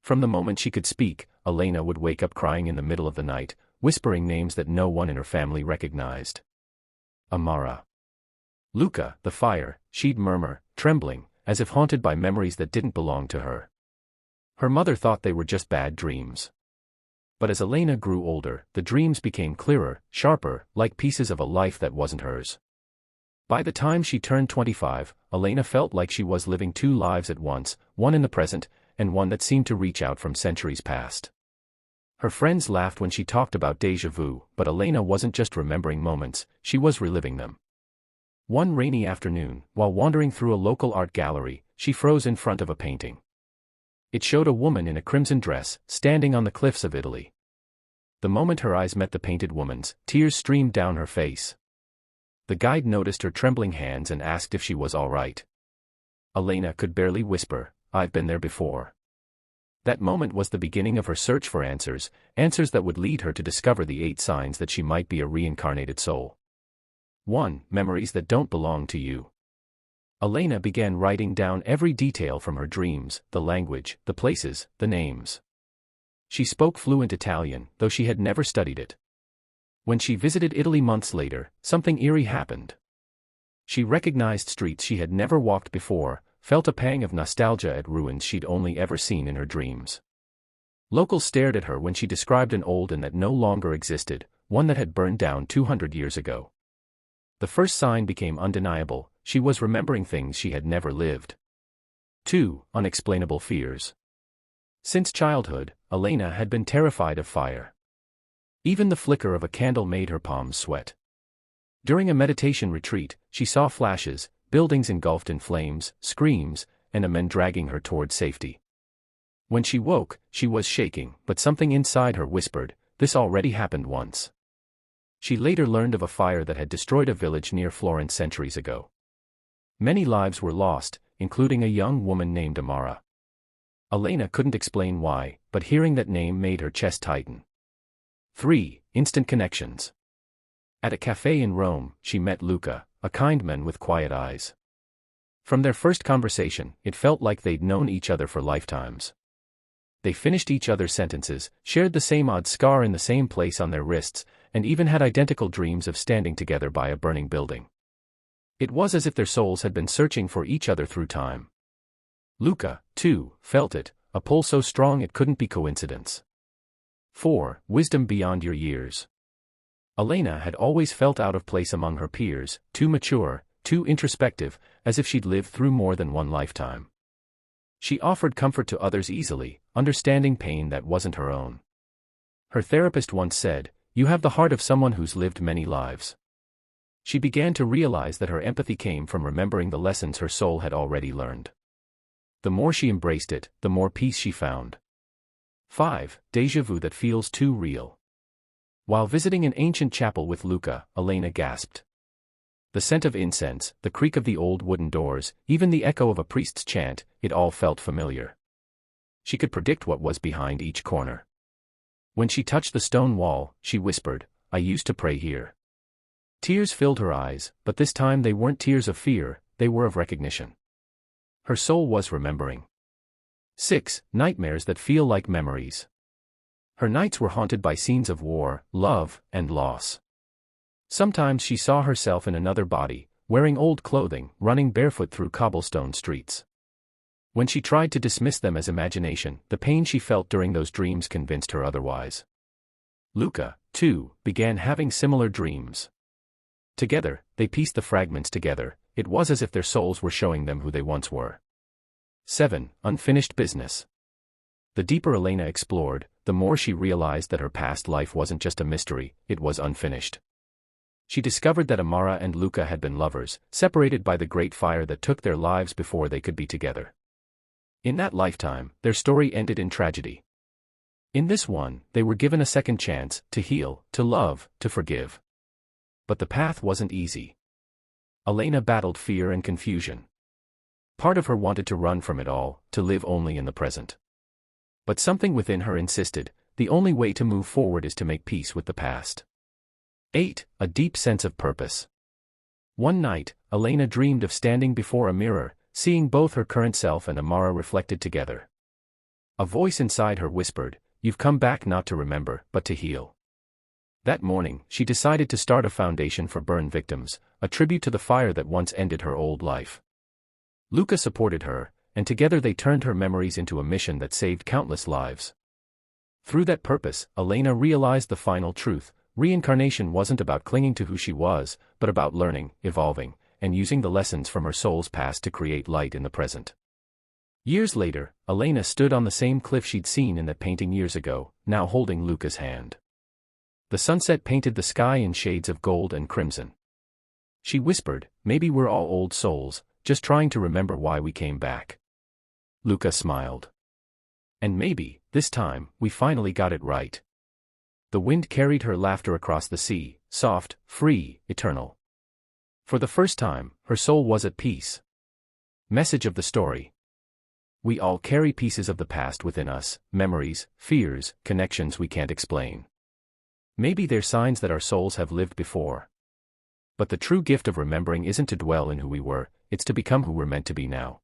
From the moment she could speak, Elena would wake up crying in the middle of the night, whispering names that no one in her family recognized. Amara. Luca, the fire, she'd murmur, trembling, as if haunted by memories that didn't belong to her. Her mother thought they were just bad dreams. But as Elena grew older, the dreams became clearer, sharper, like pieces of a life that wasn't hers. By the time she turned 25, Elena felt like she was living two lives at once, one in the present, and one that seemed to reach out from centuries past. Her friends laughed when she talked about déjà vu, but Elena wasn't just remembering moments, she was reliving them. One rainy afternoon, while wandering through a local art gallery, she froze in front of a painting. It showed a woman in a crimson dress, standing on the cliffs of Italy. The moment her eyes met the painted woman's, tears streamed down her face. The guide noticed her trembling hands and asked if she was all right. Elena could barely whisper, "I've been there before." That moment was the beginning of her search for answers, answers that would lead her to discover the 8 signs that she might be a reincarnated soul. 1. Memories that don't belong to you. Elena began writing down every detail from her dreams, the language, the places, the names. She spoke fluent Italian, though she had never studied it. When she visited Italy months later, something eerie happened. She recognized streets she had never walked before, felt a pang of nostalgia at ruins she'd only ever seen in her dreams. Locals stared at her when she described an old inn that no longer existed, one that had burned down 200 years ago. The first sign became undeniable: she was remembering things she had never lived. 2. Unexplainable fears. Since childhood, Elena had been terrified of fire. Even the flicker of a candle made her palms sweat. During a meditation retreat, she saw flashes, buildings engulfed in flames, screams, and a man dragging her toward safety. When she woke, she was shaking, but something inside her whispered, "This already happened once." She later learned of a fire that had destroyed a village near Florence centuries ago. Many lives were lost, including a young woman named Amara. Elena couldn't explain why, but hearing that name made her chest tighten. 3. Instant connections. At a cafe in Rome, she met Luca, a kind man with quiet eyes. From their first conversation, it felt like they'd known each other for lifetimes. They finished each other's sentences, shared the same odd scar in the same place on their wrists, and even had identical dreams of standing together by a burning building. It was as if their souls had been searching for each other through time. Luca, too, felt it, a pull so strong it couldn't be coincidence. 4. Wisdom beyond your years. Elena had always felt out of place among her peers, too mature, too introspective, as if she'd lived through more than one lifetime. She offered comfort to others easily, understanding pain that wasn't her own. Her therapist once said, "You have the heart of someone who's lived many lives." She began to realize that her empathy came from remembering the lessons her soul had already learned. The more she embraced it, the more peace she found. 5. Déjà vu that feels too real. While visiting an ancient chapel with Luca, Elena gasped. The scent of incense, the creak of the old wooden doors, even the echo of a priest's chant, it all felt familiar. She could predict what was behind each corner. When she touched the stone wall, she whispered, "I used to pray here." Tears filled her eyes, but this time they weren't tears of fear, they were of recognition. Her soul was remembering. 6. Nightmares that feel like memories. Her nights were haunted by scenes of war, love, and loss. Sometimes she saw herself in another body, wearing old clothing, running barefoot through cobblestone streets. When she tried to dismiss them as imagination, the pain she felt during those dreams convinced her otherwise. Luca, too, began having similar dreams. Together, they pieced the fragments together. It was as if their souls were showing them who they once were. 7. Unfinished business. The deeper Elena explored, the more she realized that her past life wasn't just a mystery, it was unfinished. She discovered that Amara and Luca had been lovers, separated by the great fire that took their lives before they could be together. In that lifetime, their story ended in tragedy. In this one, they were given a second chance, to heal, to love, to forgive. But the path wasn't easy. Elena battled fear and confusion. Part of her wanted to run from it all, to live only in the present. But something within her insisted, the only way to move forward is to make peace with the past. 8. A deep sense of purpose. One night, Elena dreamed of standing before a mirror, seeing both her current self and Amara reflected together. A voice inside her whispered, "You've come back not to remember, but to heal." That morning, she decided to start a foundation for burn victims, a tribute to the fire that once ended her old life. Luca supported her, and together they turned her memories into a mission that saved countless lives. Through that purpose, Elena realized the final truth: reincarnation wasn't about clinging to who she was, but about learning, evolving, and using the lessons from her soul's past to create light in the present. Years later, Elena stood on the same cliff she'd seen in that painting years ago, now holding Luca's hand. The sunset painted the sky in shades of gold and crimson. She whispered, "Maybe we're all old souls, just trying to remember why we came back." Luca smiled. "And maybe, this time, we finally got it right." The wind carried her laughter across the sea, soft, free, eternal. For the first time, her soul was at peace. Message of the story: we all carry pieces of the past within us, memories, fears, connections we can't explain. Maybe they're signs that our souls have lived before. But the true gift of remembering isn't to dwell in who we were, it's to become who we're meant to be now.